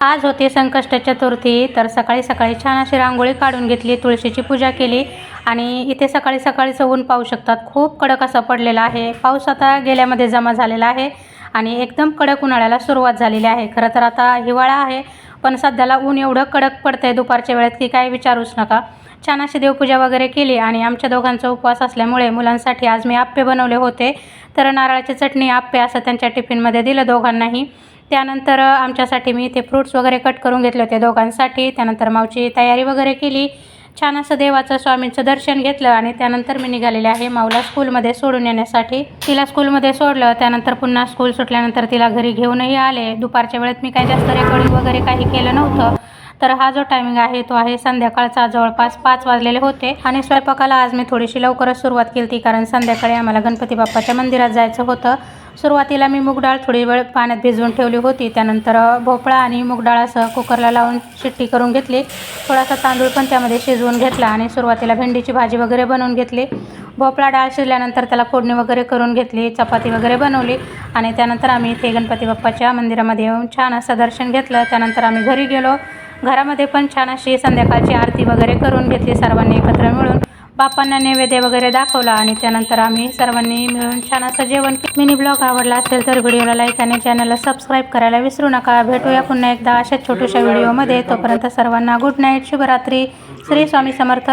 आज होती संकष्ट चतुर्थी, तर सकाळी सकाळी छान अशी रांगोळी काढून घेतली, तुळशीची पूजा केली आणि इथे सकाळी सकाळीचं ऊन पाहू शकतात, खूप कडक असं पडलेलं आहे. पाऊस आता गेल्यामध्ये जमा झालेला आहे आणि एकदम कडक उन्हाळ्याला सुरुवात झालेली आहे. खरं तर आता हिवाळा आहे, पण सध्याला ऊन एवढं कडक पडतंय दुपारच्या वेळेत की काय विचारूच नका. छान अशी देवपूजा वगैरे केली आणि आमच्या दोघांचा उपवास असल्यामुळे मुलांसाठी आज मी आप्पे बनवले होते. तर नारळाची चटणी, आप्पे असं त्यांच्या टिफिनमध्ये दिलं दोघांनाही. त्यानंतर आमच्यासाठी मी इथे फ्रूट्स वगैरे कट करून घेतले होते दोघांसाठी. त्यानंतर मावची तयारी वगैरे केली. छान असं देवाचं, स्वामींचं दर्शन घेतलं आणि त्यानंतर मी निघालेले आहे माऊला स्कूलमध्ये सोडून येण्यासाठी. तिला स्कूलमध्ये सोडलं, त्यानंतर पुन्हा स्कूल सुटल्यानंतर तिला घरी घेऊनही आले. दुपारच्या वेळेत मी काही जास्त रेकॉर्डिंग वगैरे काही केलं नव्हतं. तर हा जो टायमिंग आहे तो आहे संध्याकाळचा, जवळपास 5 वाजलेले होते आणि स्वयंपाकाला आज मी थोडीशी लवकरच सुरुवात केली होती, कारण संध्याकाळी आम्हाला गणपती बाप्पाच्या मंदिरात जायचं होतं. सुरुवातीला मी मूग डाळ थोडी वेळ पाण्यात भिजवून ठेवली होती. त्यानंतर भोपळा आणि मूग डाळ असं कुकरला लावून शिट्टी करून घेतली. थोडासा तांदूळ पण त्यामध्ये शिजवून घेतला आणि सुरुवातीला भेंडीची भाजी वगैरे बनवून घेतली. भोपळा डाळ शिजल्यानंतर त्याला फोडणी वगैरे करून घेतली, चपाती वगैरे बनवली आणि त्यानंतर आम्ही इथे गणपती बाप्पाच्या मंदिरामध्ये येऊन छान असं दर्शन घेतलं. त्यानंतर आम्ही घरी गेलो. घरामध्ये पण छान अशी संध्याकाळची आरती वगैरे करून घेतली सर्वांनी एकत्र मिळून. बाप्पांना नैवेद्य वगैरे दाखवला आणि त्यानंतर आम्ही सर्वांनी मिळून छान असं जेवण केलं. मिनी ब्लॉग आवडला असेल तर व्हिडिओला लाईक आणि चॅनलला सबस्क्राईब करायला विसरू नका. भेटूया पुन्हा एकदा अशाच छोट्याशा व्हिडिओमध्ये. तोपर्यंत सर्वांना गुड नाईट, शुभरात्री. श्री स्वामी समर्थ.